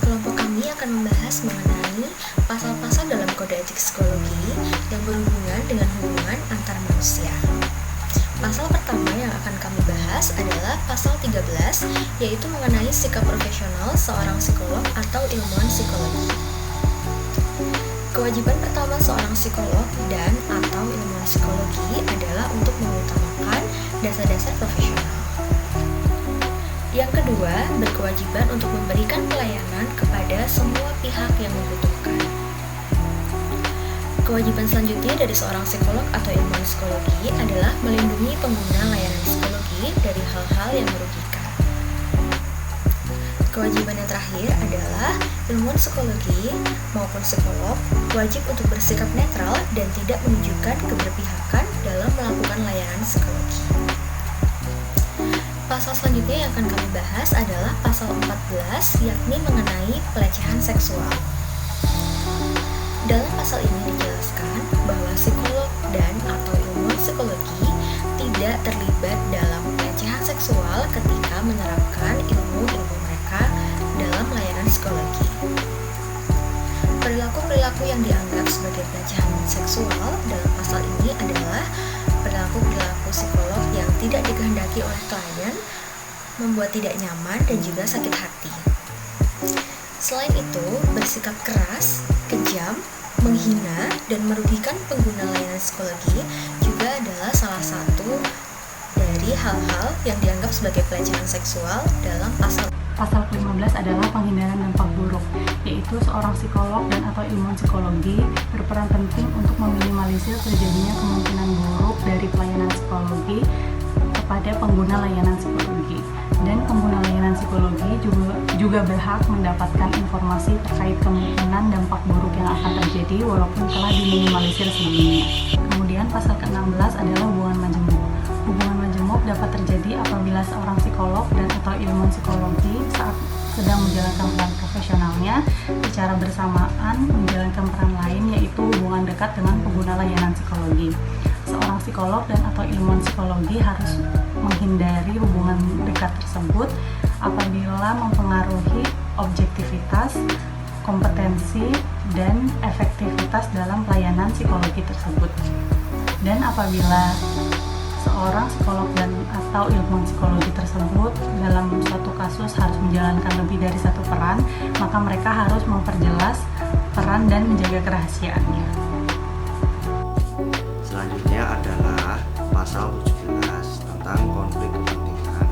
Kelompok kami akan membahas mengenai pasal-pasal dalam kode etik psikologi yang berhubungan dengan hubungan antar manusia. Pasal pertama yang akan kami bahas adalah pasal 13, yaitu mengenai sikap profesional seorang psikolog atau ilmuwan psikologi. Kewajiban pertama seorang psikolog dan atau ilmuwan psikologi adalah untuk mengutamakan dasar-dasar profesional. Yang kedua, berkewajiban untuk memberikan pelayanan kepada semua pihak yang membutuhkan. Kewajiban selanjutnya dari seorang psikolog atau ilmuwan psikologi adalah melindungi pengguna layanan psikologi dari hal-hal yang merugikan. Kewajiban yang terakhir adalah ilmuwan psikologi maupun psikolog wajib untuk bersikap netral dan tidak menunjukkan keberpihakan dalam melakukan layanan psikologi. Pasal selanjutnya yang akan kami bahas adalah pasal 14, yakni mengenai pelecehan seksual. Dalam pasal ini dijelaskan bahwa psikolog dan atau ilmuwan psikologi tidak terlibat dalam pelecehan seksual ketika menerapkan ilmu-ilmu mereka dalam layanan psikologi. Perilaku-perilaku yang dianggap sebagai pelecehan seksual dalam pasal ini adalah perilaku-perilaku psikolog yang tidak dikehendaki oleh klien, membuat tidak nyaman dan juga sakit hati. Selain itu, bersikap keras, kejam, menghina, dan merugikan pengguna layanan psikologi juga adalah salah satu dari hal-hal yang dianggap sebagai pelecehan seksual dalam pasal. Pasal ke-15 adalah penghindaran dampak buruk, yaitu seorang psikolog dan atau ilmuwan psikologi berperan penting untuk meminimalisir terjadinya kemungkinan buruk dari pelayanan psikologi kepada pengguna layanan psikologi. Dan pengguna layanan psikologi juga berhak mendapatkan informasi terkait kemungkinan dampak buruk yang akan terjadi walaupun telah diminimalisir sebelumnya. Kemudian pasal ke-16 adalah hubungan majemuk. Hubungan majemuk dapat terjadi apabila seorang psikolog dan atau ilmuwan psikologi saat sedang menjalankan peran profesionalnya secara bersamaan menjalankan peran lain, yaitu hubungan dekat dengan pengguna layanan psikologi. Seorang psikolog dan atau ilmuwan psikologi harus menghindari hubungan dekat tersebut apabila mempengaruhi objektivitas, kompetensi, dan efektivitas dalam pelayanan psikologi tersebut. Dan apabila seorang psikolog dan atau ilmuwan psikologi tersebut dalam suatu kasus harus menjalankan lebih dari satu peran, maka mereka harus memperjelas peran dan menjaga kerahasiaannya. Selanjutnya adalah pasal 17 tentang konflik kepentingan.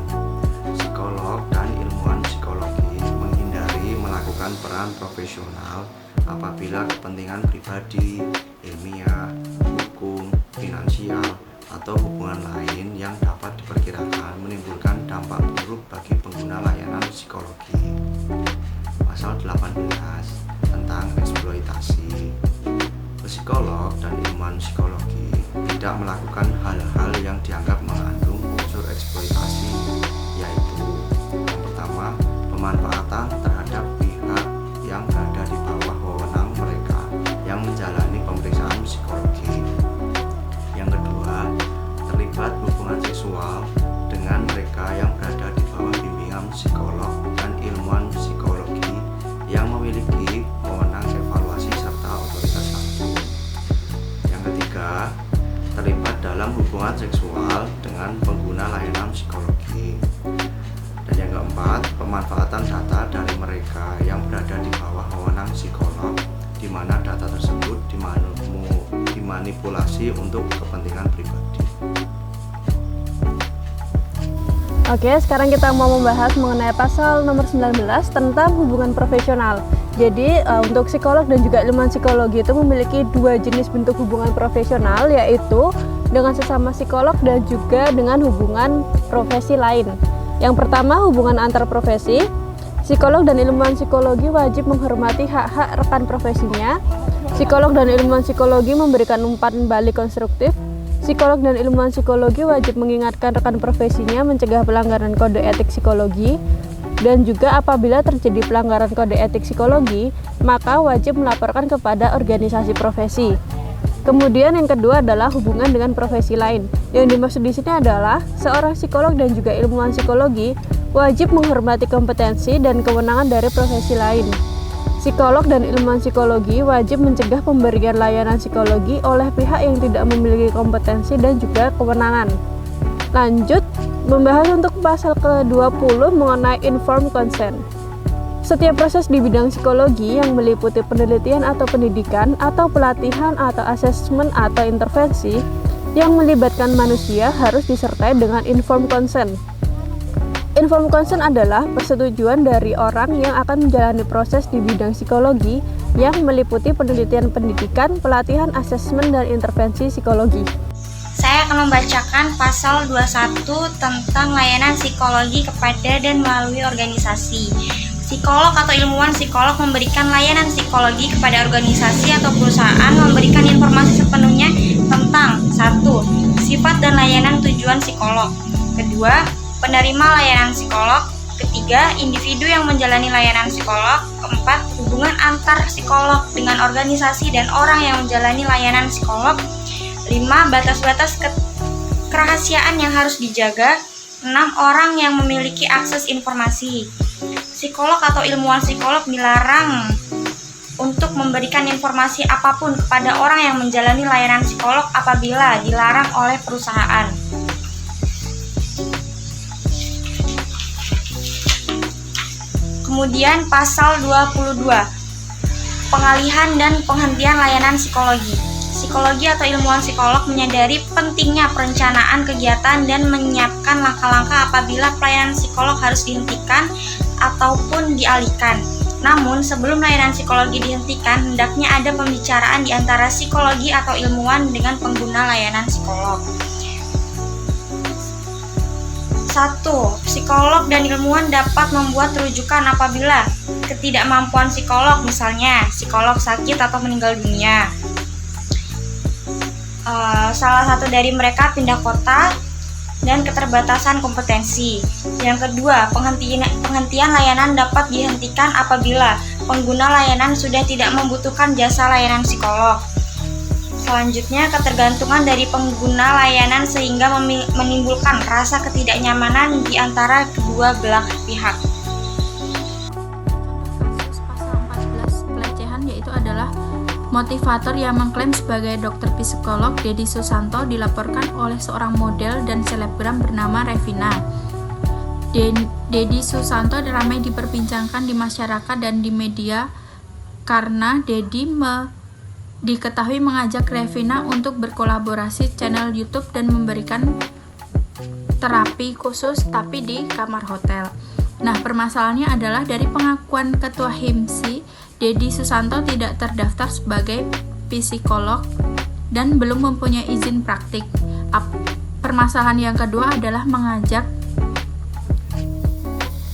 Psikolog dan ilmuwan psikologi menghindari melakukan peran profesional apabila kepentingan pribadi, ilmiah, hukum, finansial, atau hubungan lain yang dapat diperkirakan menimbulkan dampak buruk bagi pengguna layanan psikologi. Pasal 18 tentang eksploitasi. Psikolog dan ilmuwan psikologi tidak melakukan hal-hal yang dianggap mengandung unsur eksploitasi, yaitu yang pertama, pemanfaatan terhadap pihak yang berada di bawah wewenang mereka yang menjalani pemeriksaan psikologi. Yang kedua, terlibat hubungan seksual dengan mereka yang berada di bawah bimbingan psikolog dan ilmuwan psikologi yang memiliki wewenang evaluasi serta otoritas langsung. Yang ketiga, terlibat dalam hubungan seksual dengan pengguna layanan psikologi. Dan yang keempat, pemanfaatan data dari mereka yang berada di bawah wewenang psikolog, di mana data tersebut dimanipulasi untuk kepentingan pribadi. Oke, sekarang kita mau membahas mengenai pasal nomor 19 tentang hubungan profesional. Jadi untuk psikolog dan juga ilmuwan psikologi itu memiliki dua jenis bentuk hubungan profesional, yaitu dengan sesama psikolog dan juga dengan hubungan profesi lain. Yang pertama, hubungan antar profesi. Psikolog dan ilmuwan psikologi wajib menghormati hak-hak rekan profesinya. Psikolog dan ilmuwan psikologi memberikan umpan balik konstruktif. Psikolog dan ilmuwan psikologi wajib mengingatkan rekan profesinya mencegah pelanggaran kode etik psikologi. Dan juga apabila terjadi pelanggaran kode etik psikologi, maka wajib melaporkan kepada organisasi profesi. Kemudian yang kedua adalah hubungan dengan profesi lain. Yang dimaksud di sini adalah seorang psikolog dan juga ilmuwan psikologi wajib menghormati kompetensi dan kewenangan dari profesi lain. Psikolog dan ilmuwan psikologi wajib mencegah pemberian layanan psikologi oleh pihak yang tidak memiliki kompetensi dan juga kewenangan. Lanjut, membahas untuk pasal ke-20 mengenai informed consent. Setiap proses di bidang psikologi yang meliputi penelitian atau pendidikan atau pelatihan atau asesmen atau intervensi yang melibatkan manusia harus disertai dengan informed consent. Informed consent adalah persetujuan dari orang yang akan menjalani proses di bidang psikologi yang meliputi penelitian pendidikan, pelatihan, asesmen, dan intervensi psikologi. Saya akan membacakan pasal 21 tentang layanan psikologi kepada dan melalui organisasi. Psikolog atau ilmuwan psikolog memberikan layanan psikologi kepada organisasi atau perusahaan, memberikan informasi sepenuhnya tentang 1. Sifat dan layanan tujuan psikolog. 2. Penerima layanan psikolog. 3. Individu yang menjalani layanan psikolog. 4. Hubungan antar psikolog dengan organisasi dan orang yang menjalani layanan psikolog. 5. Batas-batas kerahasiaan yang harus dijaga. 6. Orang yang memiliki akses informasi. Psikolog atau ilmuwan psikolog dilarang untuk memberikan informasi apapun kepada orang yang menjalani layanan psikolog apabila dilarang oleh perusahaan. Kemudian pasal 22, pengalihan dan penghentian layanan psikologi. Psikologi atau ilmuwan psikolog menyadari pentingnya perencanaan kegiatan dan menyiapkan langkah-langkah apabila pelayanan psikolog harus dihentikan ataupun dialihkan. Namun, sebelum layanan psikologi dihentikan, hendaknya ada pembicaraan di antara psikologi atau ilmuwan dengan pengguna layanan psikolog. 1. Psikolog dan ilmuwan dapat membuat rujukan apabila ketidakmampuan psikolog, misalnya psikolog sakit atau meninggal dunia. Salah satu dari mereka pindah kota dan keterbatasan kompetensi. Yang kedua, penghentian layanan dapat dihentikan apabila pengguna layanan sudah tidak membutuhkan jasa layanan psikolog. Selanjutnya, ketergantungan dari pengguna layanan sehingga menimbulkan rasa ketidaknyamanan di antara kedua belah pihak. Kasus pasal 14 pelecehan yaitu adalah motivator yang mengklaim sebagai dokter psikolog Dedi Susanto dilaporkan oleh seorang model dan selebgram bernama Revina. Dedi Susanto ramai diperbincangkan di masyarakat dan di media karena Dedi diketahui mengajak Revina untuk berkolaborasi channel YouTube dan memberikan terapi khusus tapi di kamar hotel. Nah, permasalahannya adalah dari pengakuan Ketua HIMSI, Dedi Susanto tidak terdaftar sebagai psikolog dan belum mempunyai izin praktik. Permasalahan yang kedua adalah mengajak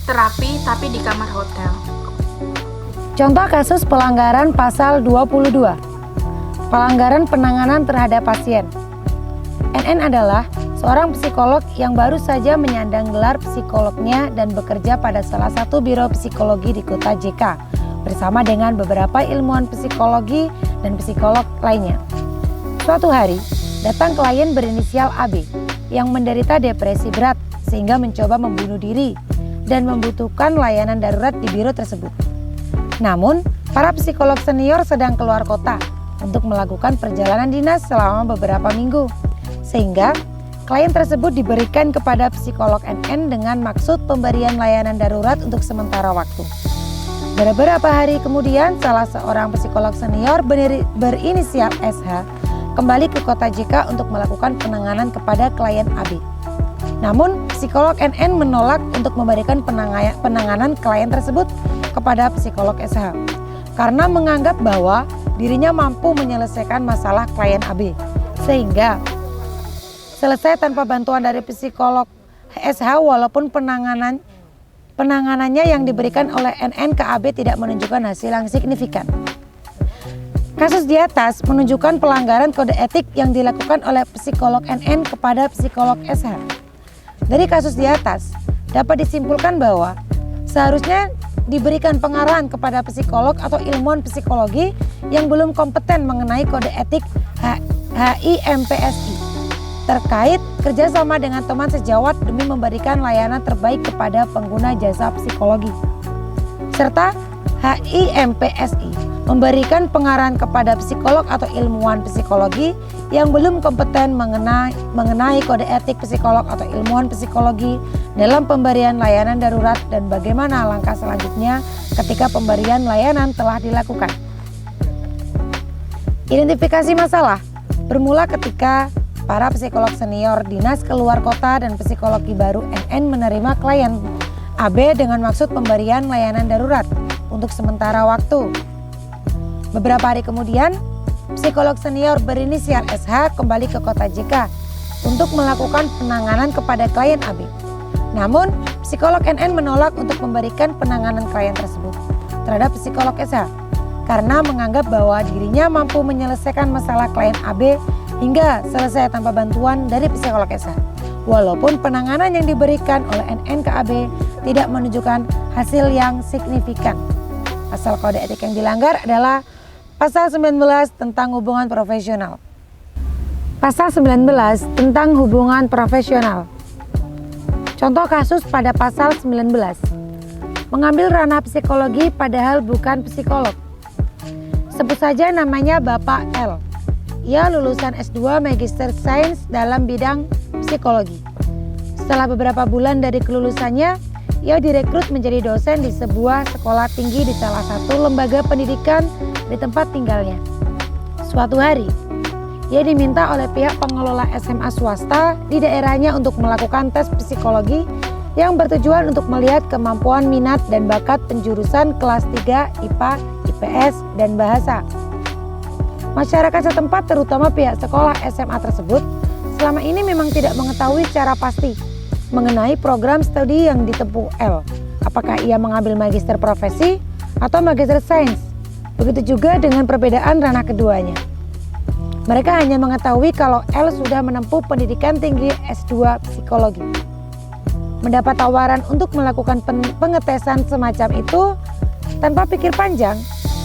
terapi tapi di kamar hotel. Contoh kasus pelanggaran pasal 22. Pelanggaran penanganan terhadap pasien. NN adalah seorang psikolog yang baru saja menyandang gelar psikolognya dan bekerja pada salah satu biro psikologi di kota JK bersama dengan beberapa ilmuwan psikologi dan psikolog lainnya. Suatu hari, datang klien berinisial AB yang menderita depresi berat sehingga mencoba membunuh diri dan membutuhkan layanan darurat di biro tersebut. Namun, para psikolog senior sedang keluar kota untuk melakukan perjalanan dinas selama beberapa minggu, sehingga klien tersebut diberikan kepada psikolog NN dengan maksud pemberian layanan darurat untuk sementara waktu. Beberapa hari kemudian, salah seorang psikolog senior berinisial SH kembali ke kota JK untuk melakukan penanganan kepada klien AB. Namun, psikolog NN menolak untuk memberikan penanganan klien tersebut kepada psikolog SH karena menganggap bahwa dirinya mampu menyelesaikan masalah klien AB, sehingga selesai tanpa bantuan dari psikolog SH walaupun penanganannya yang diberikan oleh NN ke AB tidak menunjukkan hasil yang signifikan. Kasus di atas menunjukkan pelanggaran kode etik yang dilakukan oleh psikolog NN kepada psikolog SH. Dari kasus di atas dapat disimpulkan bahwa seharusnya diberikan pengarahan kepada psikolog atau ilmuwan psikologi yang belum kompeten mengenai kode etik HIMPSI. terkait kerjasama dengan teman sejawat demi memberikan layanan terbaik kepada pengguna jasa psikologi. Serta HIMPSI memberikan pengarahan kepada psikolog atau ilmuwan psikologi yang belum kompeten mengenai kode etik psikolog atau ilmuwan psikologi dalam pemberian layanan darurat dan bagaimana langkah selanjutnya ketika pemberian layanan telah dilakukan. Identifikasi masalah bermula ketika para psikolog senior dinas keluar kota dan psikologi baru NN menerima klien AB dengan maksud pemberian layanan darurat untuk sementara waktu. Beberapa hari kemudian, psikolog senior berinisial SH kembali ke kota JK untuk melakukan penanganan kepada klien AB. Namun, psikolog NN menolak untuk memberikan penanganan klien tersebut terhadap psikolog SH karena menganggap bahwa dirinya mampu menyelesaikan masalah klien AB hingga selesai tanpa bantuan dari psikolog SH. Walaupun penanganan yang diberikan oleh NN ke AB tidak menunjukkan hasil yang signifikan. Pasal kode etik yang dilanggar adalah Pasal 19 tentang hubungan profesional. Pasal 19 tentang hubungan profesional. Contoh kasus pada pasal 19. Mengambil ranah psikologi padahal bukan psikolog. Sebut saja namanya Bapak L. Ia lulusan S2 Magister Sains dalam bidang psikologi. Setelah beberapa bulan dari kelulusannya, ia direkrut menjadi dosen di sebuah sekolah tinggi di salah satu lembaga pendidikan di tempat tinggalnya. Suatu hari, ia diminta oleh pihak pengelola SMA swasta di daerahnya untuk melakukan tes psikologi yang bertujuan untuk melihat kemampuan minat dan bakat penjurusan kelas 3 IPA, IPS, dan bahasa. Masyarakat setempat terutama pihak sekolah SMA tersebut selama ini memang tidak mengetahui secara pasti mengenai program studi yang ditempuh L. Apakah ia mengambil magister profesi atau magister sains? Begitu juga dengan perbedaan ranah keduanya. Mereka hanya mengetahui kalau L sudah menempuh pendidikan tinggi S2 psikologi. Mendapat tawaran untuk melakukan pengetesan semacam itu, tanpa pikir panjang,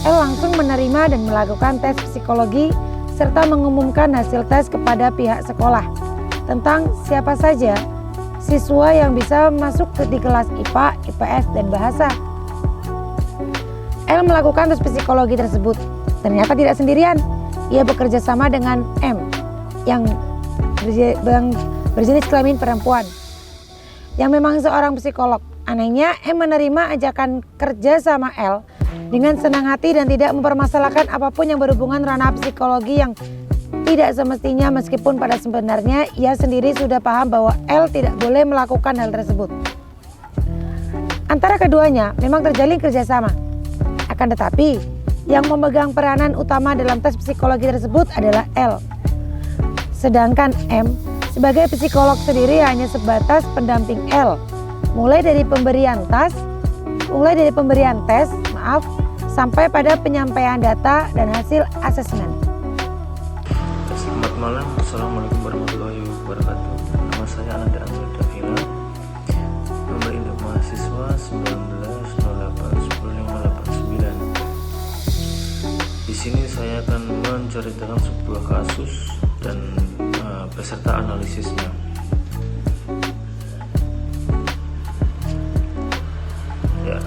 L langsung menerima dan melakukan tes psikologi serta mengumumkan hasil tes kepada pihak sekolah tentang siapa saja siswa yang bisa masuk di kelas IPA, IPS, dan bahasa. L melakukan tes psikologi tersebut. Ternyata tidak sendirian. Ia bekerja sama dengan M yang berjenis kelamin perempuan, yang memang seorang psikolog. Anehnya, M menerima ajakan kerja sama L dengan senang hati dan tidak mempermasalahkan apapun yang berhubungan ranah psikologi yang tidak semestinya, meskipun pada sebenarnya ia sendiri sudah paham bahwa L tidak boleh melakukan hal tersebut. Antara keduanya memang terjalin kerjasama. Akan tetapi, yang memegang peranan utama dalam tes psikologi tersebut adalah L. Sedangkan M sebagai psikolog sendiri hanya sebatas pendamping L, mulai dari pemberian tes, sampai pada penyampaian data dan hasil asesmen. Selamat malam, Assalamualaikum warahmatullahi wabarakatuh. Nama saya Ananda Amrita Vila, nomor induk mahasiswa 19081059. Di sini saya akan menceritakan sebuah kasus dan beserta analisisnya. Ya,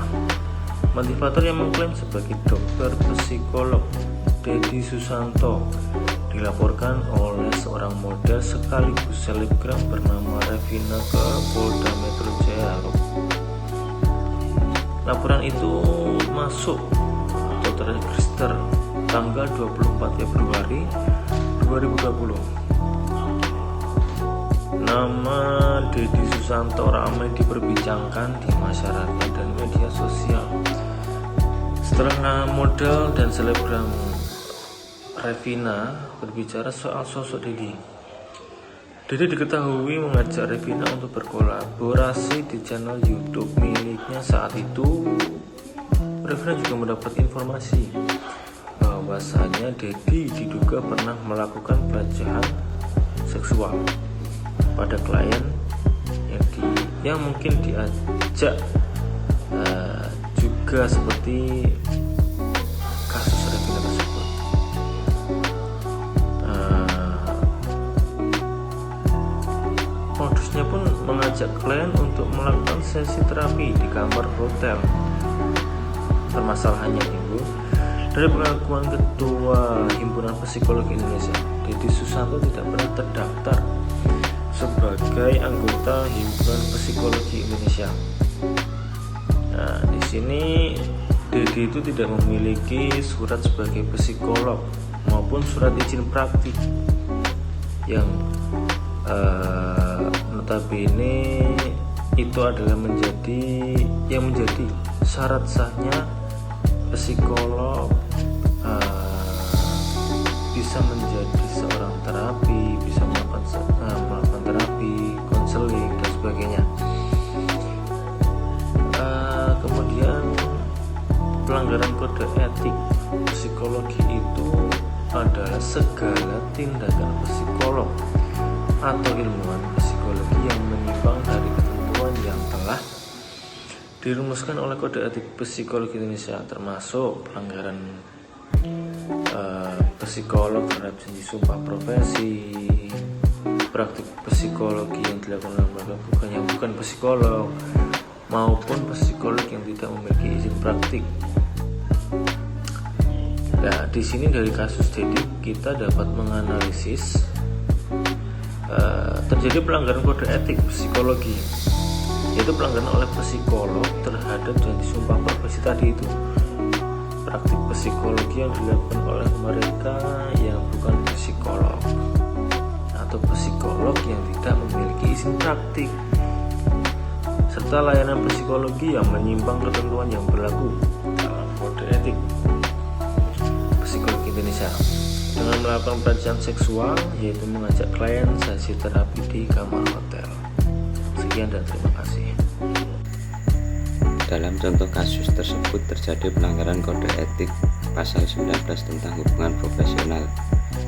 motivator yang mengklaim sebagai dokter psikolog Dedi Susanto dilaporkan oleh seorang model sekaligus selebgram bernama Revina ke Polda Metro Jaya. Laporan itu masuk atau terregister tanggal 24 Februari 2020. Nama Dedi Susanto ramai diperbincangkan di masyarakat dan media sosial setelah model dan selebgram Revina berbicara soal sosok Dedi. Dedi diketahui mengajak Revina untuk berkolaborasi di channel YouTube miliknya. Saat itu Revina juga mendapat informasi bahwasanya Dedi diduga pernah melakukan pelecehan seksual pada klien yang mungkin diajak juga seperti kasus Revina tersebut. Modusnya pun mengajak klien untuk melakukan sesi terapi di kamar hotel. Permasalahannya ibu, dari pengakuan Ketua Himpunan Psikologi Indonesia, Dedi Susanto tidak pernah terdaftar sebagai anggota Himpunan Psikologi Indonesia. Nah, di sini Dedi itu tidak memiliki surat sebagai psikolog maupun surat izin praktik yang notabene itu adalah menjadi syarat sahnya psikolog bisa menjadi seorang terapi, bisa melakukan terapi, konseling dan sebagainya. Kemudian pelanggaran kode etik psikologi itu adalah segala tindakan psikolog atau ilmuwan psikologi yang menyimpang dari ketentuan yang telah dirumuskan oleh Kode Etik Psikologi Indonesia, termasuk pelanggaran psikolog terhadap janji sumpah profesi, praktik psikologi yang dilakukan oleh lembaga yang bukan psikolog, maupun psikolog yang tidak memiliki izin praktik. Nah, di sini dari kasus Dedi kita dapat menganalisis terjadi pelanggaran kode etik psikologi, yaitu pelanggaran oleh psikolog terhadap janji sumpah profesi tadi itu. Praktik psikologi yang dilakukan oleh mereka yang bukan psikolog atau psikolog yang tidak memiliki izin praktik, serta layanan psikologi yang menyimpang ketentuan yang berlaku dalam kode etik Psikologi Indonesia dengan melakukan pelecehan seksual, yaitu mengajak klien sesi terapi di kamar hotel. Sekian dan terima kasih. Dalam contoh kasus tersebut terjadi pelanggaran kode etik pasal 19 tentang hubungan profesional.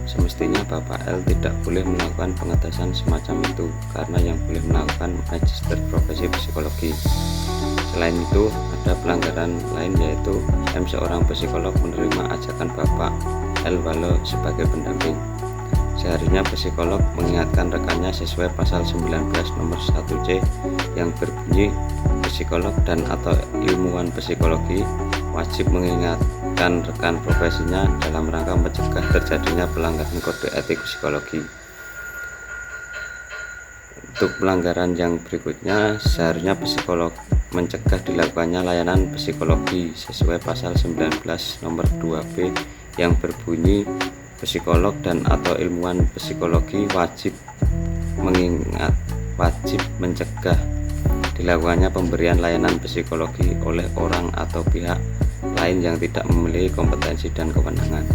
Semestinya Bapak L tidak boleh melakukan pengetesan semacam itu karena yang boleh melakukan magister profesi psikologi. Selain itu, ada pelanggaran lain yaitu M seorang psikolog menerima ajakan Bapak L walau sebagai pendamping. Seharusnya psikolog mengingatkan rekannya sesuai pasal 19 nomor 1C yang berbunyi psikolog dan atau ilmuwan psikologi wajib mengingatkan rekan profesinya dalam rangka mencegah terjadinya pelanggaran kode etik psikologi. Untuk pelanggaran yang berikutnya, seharusnya psikolog mencegah dilakukannya layanan psikologi sesuai pasal 19 nomor 2B yang berbunyi psikolog dan atau ilmuwan psikologi wajib mencegah dilakukannya pemberian layanan psikologi oleh orang atau pihak lain yang tidak memiliki kompetensi dan kewenangan.